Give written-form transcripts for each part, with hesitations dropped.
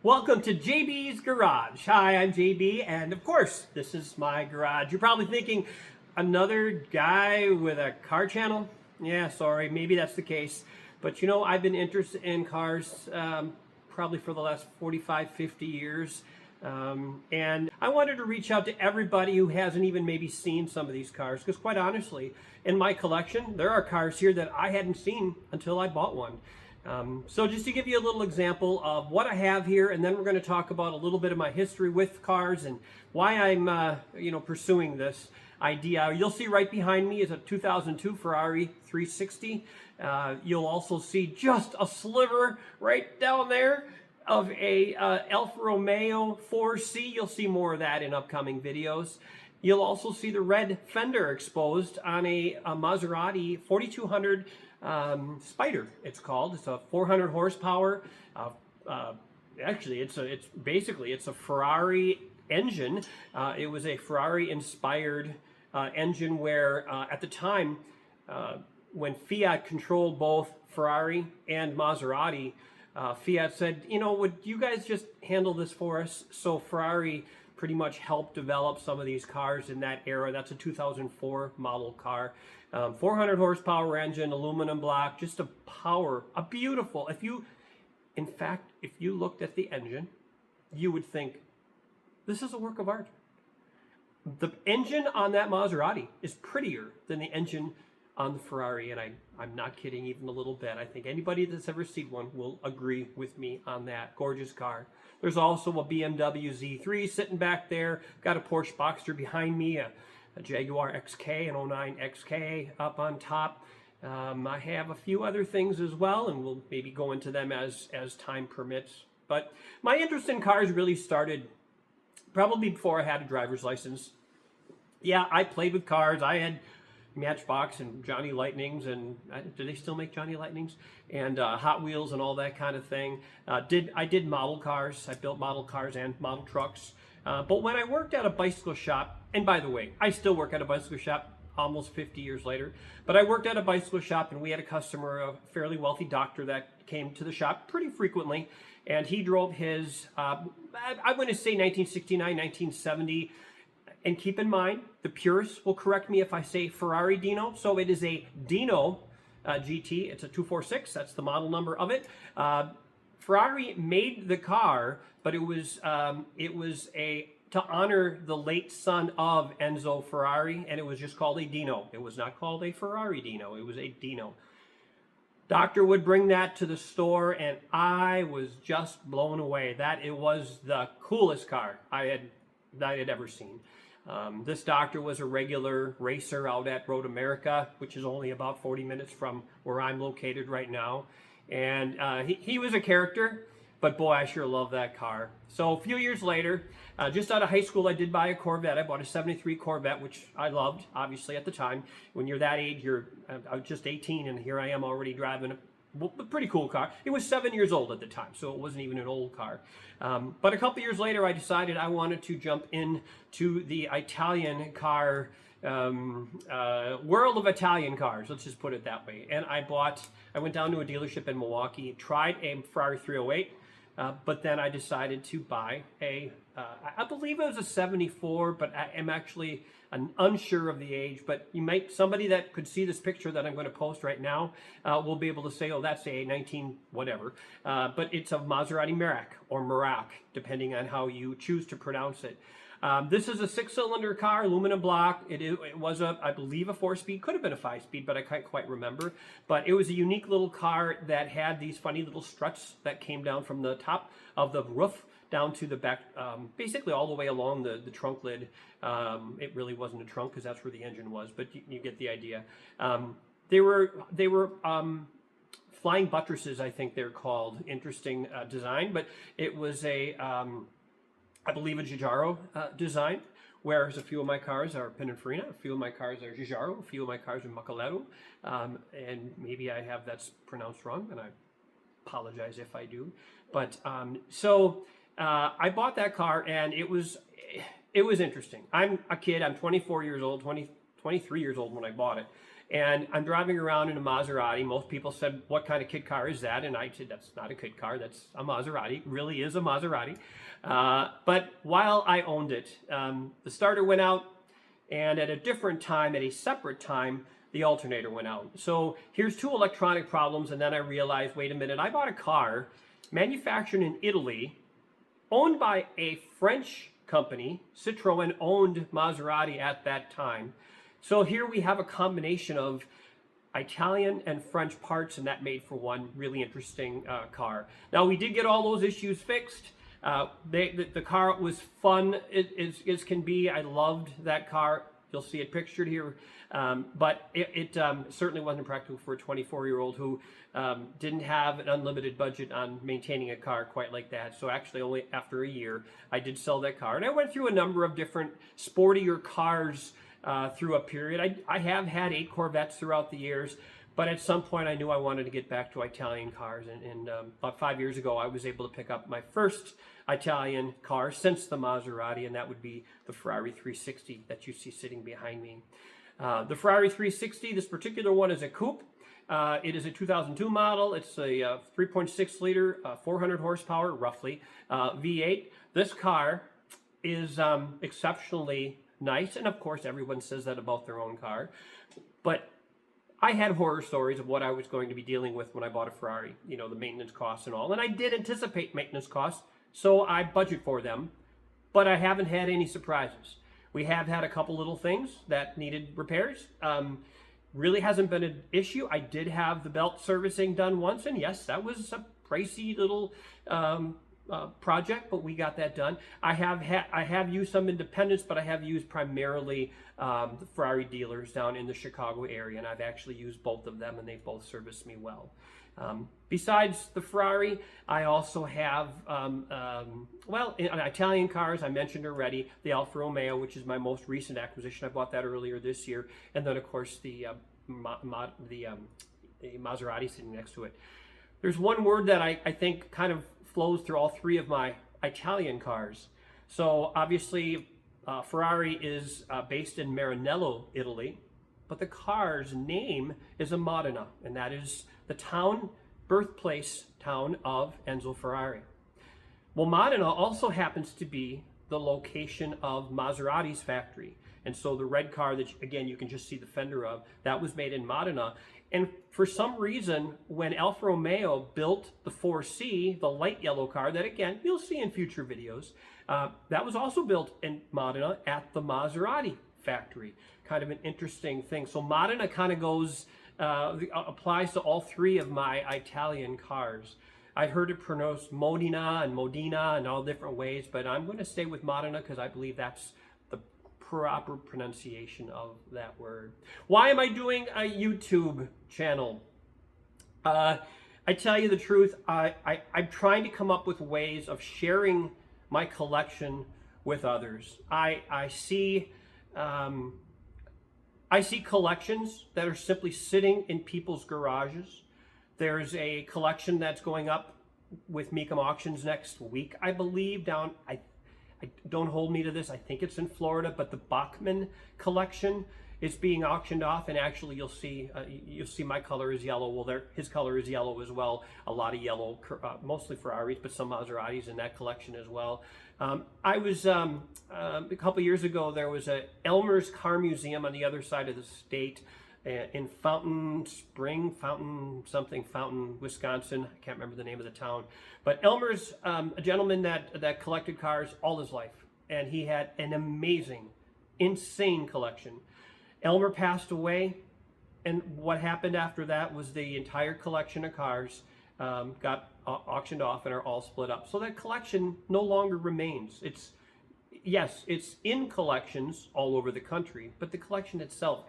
Welcome to JB's Garage. Hi, I'm JB, and of course, this is my garage. You're probably thinking, another guy with a car channel? Yeah, sorry, maybe that's the case. But you know, I've been interested in cars probably for the last 45, 50 years. And I wanted to reach out to everybody who hasn't even maybe seen some of these cars, because quite honestly, in my collection, there are cars here that I hadn't seen until I bought one. So just to give you a little example of what I have here, and then we're going to talk about a little bit of my history with cars and why I'm pursuing this idea. You'll see right behind me is a 2002 Ferrari 360. You'll also see just a sliver right down there of a Alfa Romeo 4C. You'll see more of that in upcoming videos. You'll also see the red fender exposed on a Maserati 4200 Spyder, it's called. It's a 400 horsepower. Actually, it's a Ferrari engine. It was a Ferrari inspired engine where at the time when Fiat controlled both Ferrari and Maserati, Fiat said, you know, would you guys just handle this for us? So Ferrari pretty much helped develop some of these cars in that era. That's a 2004 model car. 400 horsepower engine, aluminum block, just a beautiful, if you looked at the engine, you would think, this is a work of art. The engine on that Maserati is prettier than the engine on the Ferrari, and I'm not kidding even a little bit. I think anybody that's ever seen one will agree with me on that. Gorgeous car. There's also a BMW Z3 sitting back there. Got a Porsche Boxster behind me, a Jaguar XK, an 09 XK up on top. I have a few other things as well, and we'll maybe go into them as time permits. But my interest in cars really started probably before I had a driver's license. Yeah, I played with cars. I had Matchbox and Johnny Lightnings, and do they still make Johnny Lightnings? And Hot Wheels and all that kind of thing. I did model cars. I built model cars and model trucks. But when I worked at a bicycle shop, and by the way, I still work at a bicycle shop almost 50 years later, but I worked at a bicycle shop and we had a customer, a fairly wealthy doctor that came to the shop pretty frequently, and he drove his, I'm going to say 1969, 1970, and keep in mind, the purists will correct me if I say Ferrari Dino, so it is a Dino GT, it's a 246, that's the model number of it. Ferrari made the car, but it was to honor the late son of Enzo Ferrari, and it was just called a Dino. It was not called a Ferrari Dino, it was a Dino. Doctor would bring that to the store, and I was just blown away. That it was the coolest car I had ever seen. This doctor was a regular racer out at Road America, which is only about 40 minutes from where I'm located right now. And he was a character, but boy, I sure love that car. So a few years later, just out of high school, I did buy a Corvette. I bought a 73 Corvette, which I loved, obviously, at the time. When you're that age, I was just 18, and here I am already driving a pretty cool car. It was 7 years old at the time, so it wasn't even an old car. But a couple years later, I decided I wanted to jump into the Italian car world of Italian cars, let's just put it that way. And I went down to a dealership in Milwaukee, tried a Ferrari 308, but then I decided to buy I believe it was a 74, but I am actually unsure of the age, but somebody that could see this picture that I'm going to post right now will be able to say, oh, that's a 19 whatever, but it's a Maserati Merak, or Merak, depending on how you choose to pronounce it. This is a 6-cylinder car, aluminum block. It was I believe a 4-speed, could have been a 5-speed, but I can't quite remember. But it was a unique little car that had these funny little struts that came down from the top of the roof down to the back, basically all the way along the trunk lid. It really wasn't a trunk because that's where the engine was, but you get the idea. They were flying buttresses, I think they're called. Interesting design, but it was I believe a Giugiaro design, whereas a few of my cars are Pininfarina, a few of my cars are Giugiaro, a few of my cars are Macalero, and maybe I have that's pronounced wrong, and I apologize if I do. But I bought that car, and it was interesting. I'm a kid. I'm 24 years old, 23 years old when I bought it, And I'm driving around in a Maserati. Most people said, what kind of kit car is that? And I said, that's not a kit car, that's a Maserati. It really is a Maserati. But while I owned it, the starter went out, and at a different time, at a separate time, the alternator went out. So here's two electronic problems, and then I realized, wait a minute, I bought a car manufactured in Italy, owned by a French company. Citroën owned Maserati at that time. So here we have a combination of Italian and French parts, and that made for one really interesting car. Now, we did get all those issues fixed. The car was fun as can be. I loved that car. You'll see it pictured here. But it certainly wasn't practical for a 24-year-old who didn't have an unlimited budget on maintaining a car quite like that. So actually, only after a year, I did sell that car. And I went through a number of different sportier cars through a period. I have had 8 Corvettes throughout the years, but at some point I knew I wanted to get back to Italian cars. And about 5 years ago, I was able to pick up my first Italian car since the Maserati, and that would be the Ferrari 360 that you see sitting behind me. The Ferrari 360, this particular one is a coupe. It is a 2002 model. It's a 3.6 liter, 400 horsepower, roughly, V8. This car is exceptionally nice, and of course everyone says that about their own car, but I had horror stories of what I was going to be dealing with when I bought a Ferrari, you know, the maintenance costs and all, and I did anticipate maintenance costs, so I budget for them, but I haven't had any surprises. We have had a couple little things that needed repairs. Really hasn't been an issue. I did have the belt servicing done once, and yes, that was a pricey little project, but we got that done. I have used some independents, but I have used primarily the Ferrari dealers down in the Chicago area, and I've actually used both of them, and they both serviced me well. Besides the Ferrari, I also have, well, in Italian cars, I mentioned already, the Alfa Romeo, which is my most recent acquisition. I bought that earlier this year, and then of course the Maserati sitting next to it. There's one word that I think kind of flows through all 3 of my Italian cars. So obviously Ferrari is based in Maranello, Italy, but the car's name is a Modena, and that is the birthplace town of Enzo Ferrari. Well, Modena also happens to be the location of Maserati's factory. And so the red car that, again, you can just see the fender of, that was made in Modena. And for some reason, when Alfa Romeo built the 4C, the light yellow car that, again, you'll see in future videos, that was also built in Modena at the Maserati factory. Kind of an interesting thing. So Modena kind of goes, applies to all 3 of my Italian cars. I've heard it pronounced Modena and Modena in all different ways, but I'm going to stay with Modena because I believe that's the proper pronunciation of that word. Why am I doing a YouTube channel? I tell you the truth, I'm trying to come up with ways of sharing my collection with others. I see collections that are simply sitting in people's garages. There's a collection that's going up with Mecum Auctions next week, I believe, down, I don't hold me to this, I think it's in Florida, but the Bachmann collection is being auctioned off, and actually you'll see my color is yellow. Well, his color is yellow as well. A lot of yellow, mostly Ferraris, but some Maseratis in that collection as well. I was, a couple years ago, there was a Elmer's Car Museum on the other side of the state in Fountain, Wisconsin. I can't remember the name of the town. But Elmer's, a gentleman that collected cars all his life, and he had an amazing, insane collection. Elmer passed away, and what happened after that was the entire collection of cars got auctioned off and are all split up. So that collection no longer remains. Yes, it's in collections all over the country, but the collection itself,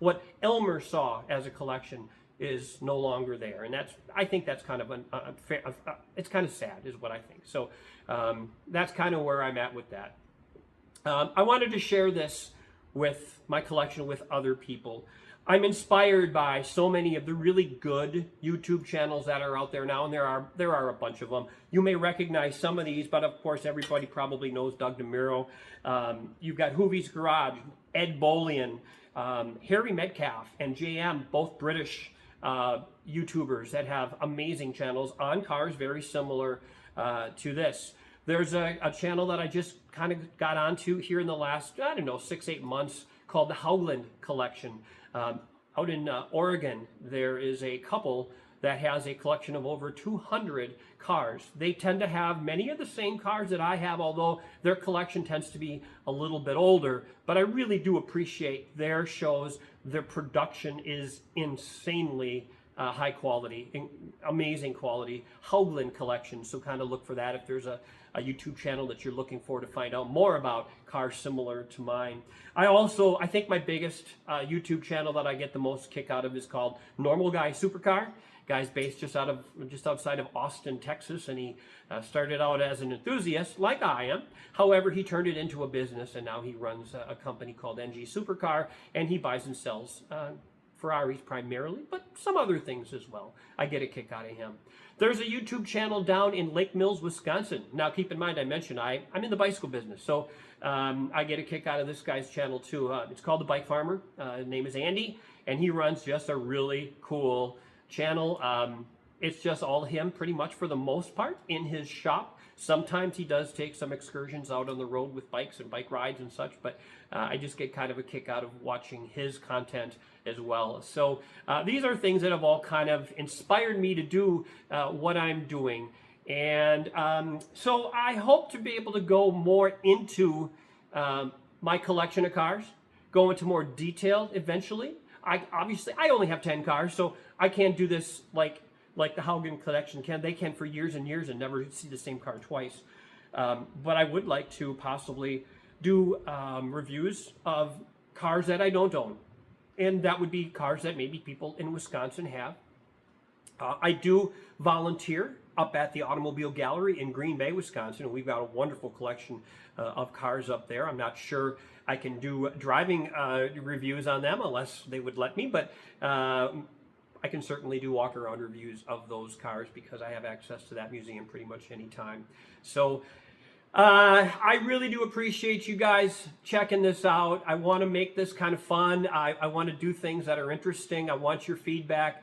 what Elmer saw as a collection, is no longer there, and I think that's kind of it's kind of sad, is what I think. So that's kind of where I'm at with that. I wanted to share this with my collection with other people. I'm inspired by so many of the really good YouTube channels that are out there now, and there are a bunch of them. You may recognize some of these, but of course everybody probably knows Doug DeMuro. You've got Hoovie's Garage, Ed Bolian, Harry Metcalf, and JM, both British YouTubers that have amazing channels on cars, very similar to this. There's a channel that I just kind of got onto here in the last, I don't know, 6-8 months, called the Howland Collection. Out in Oregon, there is a couple that has a collection of over 200 cars. They tend to have many of the same cars that I have, although their collection tends to be a little bit older. But I really do appreciate their shows. Their production is insanely high quality, amazing quality. Howland Collection, so kind of look for that if there's a YouTube channel that you're looking for to find out more about cars similar to mine. I think my biggest YouTube channel that I get the most kick out of is called Normal Guy Supercar. Guy's based just outside of Austin, Texas, and he started out as an enthusiast like I am. However, he turned it into a business, and now he runs a company called NG Supercar, and he buys and sells Ferraris primarily, but some other things as well. I get a kick out of him. There's a YouTube channel down in Lake Mills, Wisconsin. Now, keep in mind, I mentioned I'm in the bicycle business, so I get a kick out of this guy's channel too. It's called The Bike Farmer. His name is Andy, and he runs just a really cool channel. It's just all him pretty much for the most part in his shop. Sometimes he does take some excursions out on the road with bikes and bike rides and such, but I just get kind of a kick out of watching his content as well. So these are things that have all kind of inspired me to do what I'm doing. And so I hope to be able to go more into my collection of cars, go into more detail eventually. I only have 10 cars, so I can't do this like the Haugen collection can. They can for years and years and never see the same car twice. But I would like to possibly do reviews of cars that I don't own. And that would be cars that maybe people in Wisconsin have. I do volunteer up at the Automobile Gallery in Green Bay, Wisconsin, and we've got a wonderful collection of cars up there. I'm not sure I can do driving reviews on them unless they would let me, but I can certainly do walk-around reviews of those cars because I have access to that museum pretty much anytime. So I really do appreciate you guys checking this out. I want to make this kind of fun. I want to do things that are interesting. I want your feedback.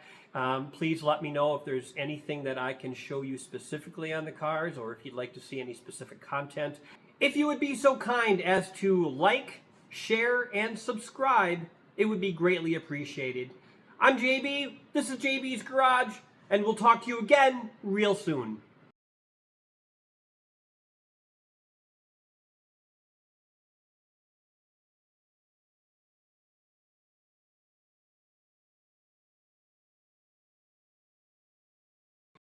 Please let me know if there's anything that I can show you specifically on the cars, or if you'd like to see any specific content. If you would be so kind as to like, share, and subscribe, it would be greatly appreciated. I'm JB, this is JB's Garage, and we'll talk to you again real soon.